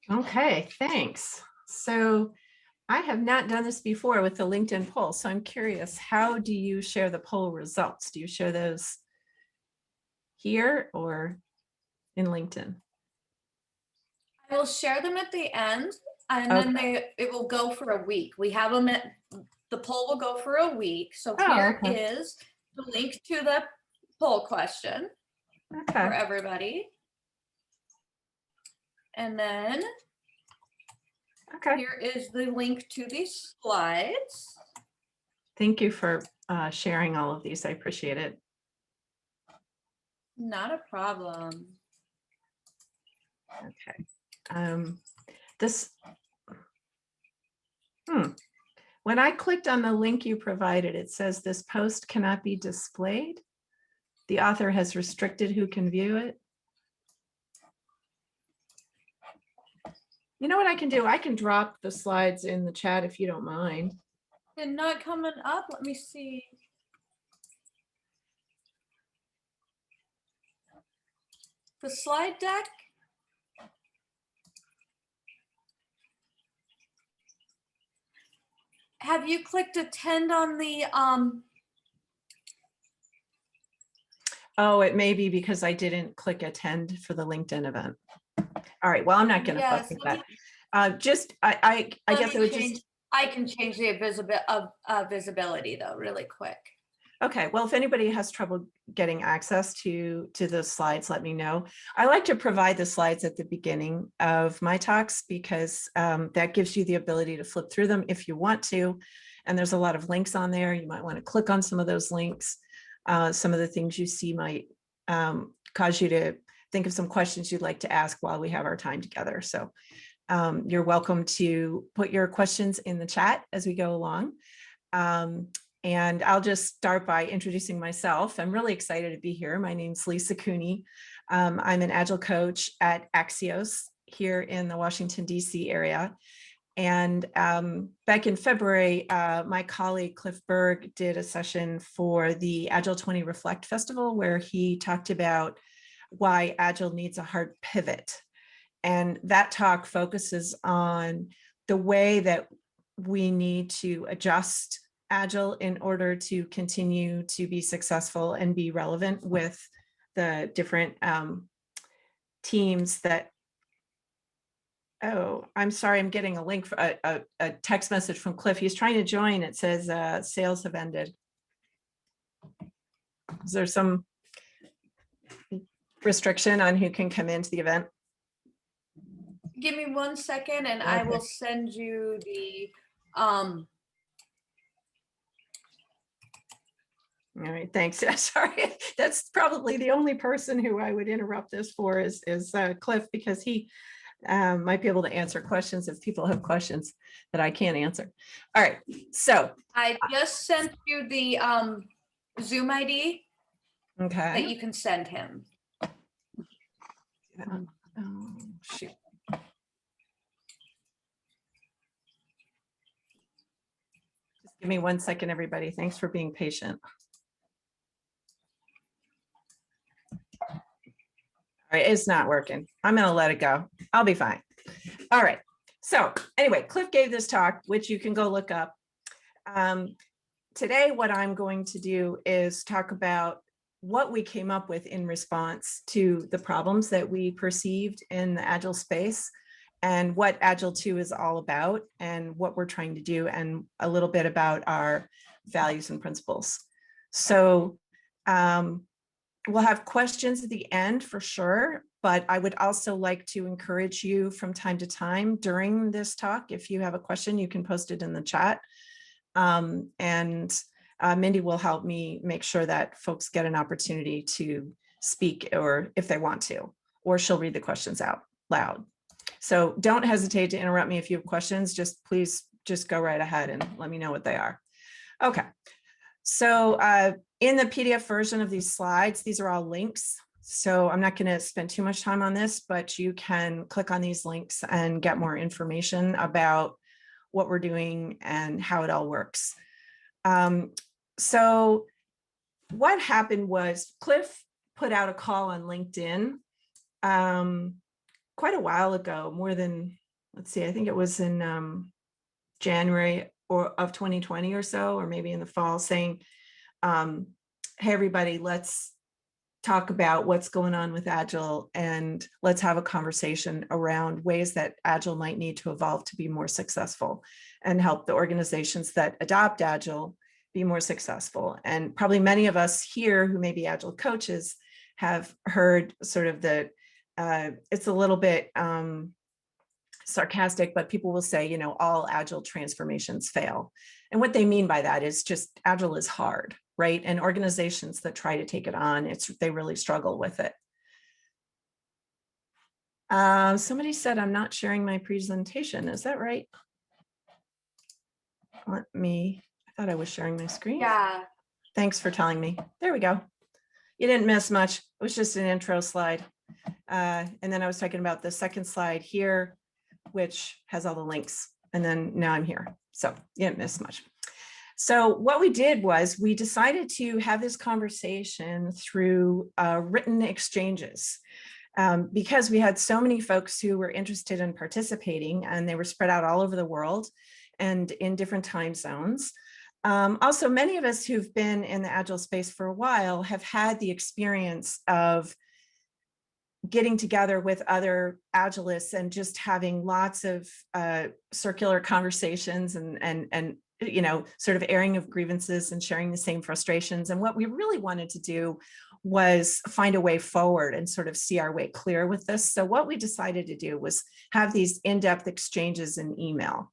Okay, thanks. So I have not done this before with the LinkedIn poll, so I'm curious, how do you share the poll results? Do you share those here or in LinkedIn? I will share them at the end, and then it will go for a week. We have them the poll will go for a week. So here is the link to the poll question for everybody. And then here is the link to these slides. Thank you for sharing all of these. I appreciate it. Not a problem. Okay. When I clicked on the link you provided, it says this post cannot be displayed. The author has restricted who can view it. You know what I can do? I can drop the slides in the chat if you don't mind. They're not coming up. Let me see. The slide deck. Have you clicked attend on the Oh, it may be because I didn't click attend for the LinkedIn event. All right, well, I'm not going to fuck with that. I guess it would just. I can change the visibility though really quick. Okay, well, if anybody has trouble getting access to the slides, let me know. I like to provide the slides at the beginning of my talks because that gives you the ability to flip through them if you want to. And there's a lot of links on there. You might want to click on some of those links. Some of the things you see might cause you to think of some questions you'd like to ask while we have our time together. So you're welcome to put your questions in the chat as we go along. And I'll just start by introducing myself. I'm really excited to be here. My name's Lisa Cooney. I'm an Agile coach at Axios here in the Washington, D.C. area. And back in February, my colleague Cliff Berg did a session for the Agile 20 Reflect Festival, where he talked about why Agile needs a hard pivot. And that talk focuses on the way that we need to adjust Agile in order to continue to be successful and be relevant with the different teams that. Oh, I'm sorry, I'm getting a link for a text message from Cliff. He's trying to join. It says sales have ended. Is there some restriction on who can come into the event? Give me 1 second and I will send you the All right, thanks. Sorry, that's probably the only person who I would interrupt this for is Cliff, because he might be able to answer questions if people have questions that I can't answer. All right, so I just sent you the Zoom ID that you can send him. Oh, shoot. Just give me 1 second, everybody. Thanks for being patient. All right, it's not working. I'm going to let it go. I'll be fine. All right. So anyway, Cliff gave this talk, which you can go look up. Today, what I'm going to do is talk about what we came up with in response to the problems that we perceived in the Agile space and what Agile 2 is all about and what we're trying to do, and a little bit about our values and principles. So we'll have questions at the end for sure, but I would also like to encourage you from time to time during this talk. If you have a question, you can post it in the chat. Mindy will help me make sure that folks get an opportunity to speak, or if they want to, or she'll read the questions out loud. So don't hesitate to interrupt me if you have questions. Please go right ahead and let me know what they are. Okay. So in the PDF version of these slides, these are all links. So I'm not going to spend too much time on this, but you can click on these links and get more information about what we're doing and how it all works. So what happened was Cliff put out a call on LinkedIn quite a while ago, more than, let's see, I think it was in January of 2020 or so, or maybe in the fall, saying, hey, everybody, let's talk about what's going on with Agile, and let's have a conversation around ways that Agile might need to evolve to be more successful and help the organizations that adopt Agile be more successful. And probably many of us here who may be Agile coaches have heard sort of the, it's a little bit sarcastic, but people will say, you know, all Agile transformations fail. And what they mean by that is just Agile is hard, right? And organizations that try to take it on, they really struggle with it. Somebody said I'm not sharing my presentation. Is that right? I thought I was sharing my screen. Yeah. Thanks for telling me. There we go. You didn't miss much. It was just an intro slide. And then I was talking about the second slide here, which has all the links. And then now I'm here. So you didn't miss much. So what we did was we decided to have this conversation through written exchanges because we had so many folks who were interested in participating, and they were spread out all over the world and in different time zones. Also, many of us who've been in the Agile space for a while have had the experience of getting together with other Agilists and just having lots of circular conversations and you know, sort of airing of grievances and sharing the same frustrations. And what we really wanted to do was find a way forward and sort of see our way clear with this. So what we decided to do was have these in-depth exchanges in email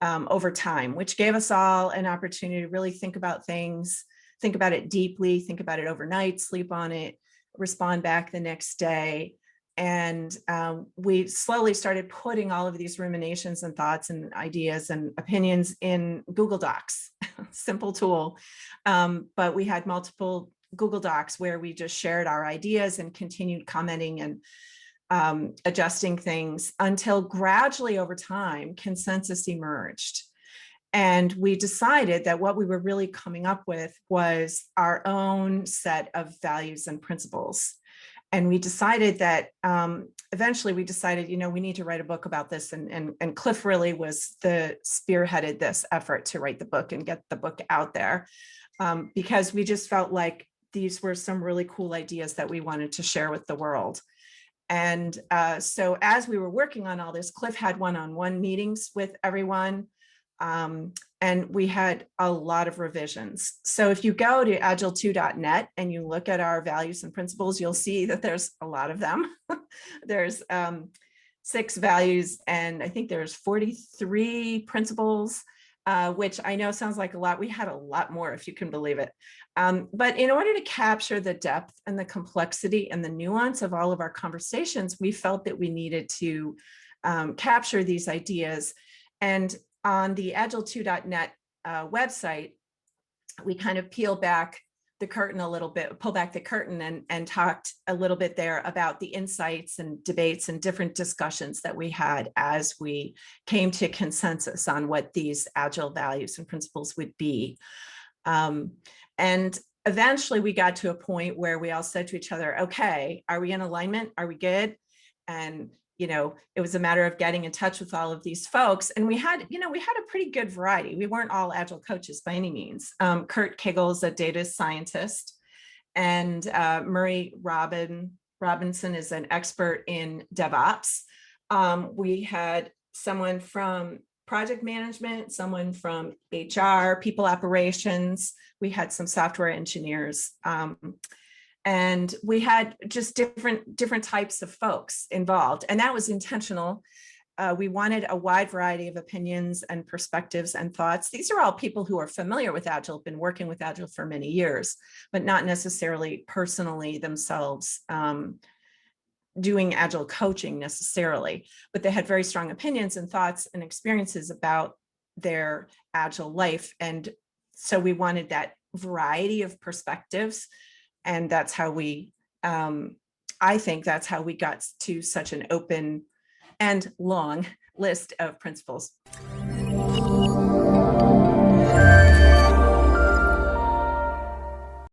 over time, which gave us all an opportunity to really think about things, think about it deeply, think about it overnight, sleep on it, respond back the next day. And we slowly started putting all of these ruminations and thoughts and ideas and opinions in Google Docs, simple tool. But we had multiple Google Docs where we just shared our ideas and continued commenting and adjusting things until gradually over time, consensus emerged. And we decided that what we were really coming up with was our own set of values and principles. And we decided that eventually we decided, you know, we need to write a book about this. And Cliff really was spearheaded this effort to write the book and get the book out there because we just felt like these were some really cool ideas that we wanted to share with the world. And so as we were working on all this, Cliff had one-on-one meetings with everyone. And we had a lot of revisions. So if you go to agile2.net and you look at our values and principles, you'll see that there's a lot of them. There's 6 values, and I think there's 43 principles, which I know sounds like a lot. We had a lot more, if you can believe it. But in order to capture the depth and the complexity and the nuance of all of our conversations, we felt that we needed to capture these ideas. And on the agile2.net website, we kind of peel back the curtain a little bit, pull back the curtain and talked a little bit there about the insights and debates and different discussions that we had as we came to consensus on what these Agile values and principles would be. And eventually we got to a point where we all said to each other, okay, are we in alignment? Are we good? And you know, it was a matter of getting in touch with all of these folks. And we had a pretty good variety. We weren't all Agile coaches by any means. Kurt Kegel is a data scientist, and Murray Robinson is an expert in DevOps. We had someone from project management, someone from HR, people operations. We had some software engineers. And we had just different types of folks involved, and that was intentional. We wanted a wide variety of opinions and perspectives and thoughts. These are all people who are familiar with Agile, been working with Agile for many years, but not necessarily personally themselves doing Agile coaching necessarily, but they had very strong opinions and thoughts and experiences about their Agile life. And so we wanted that variety of perspectives. And that's how we I think that's how we got to such an open and long list of principles.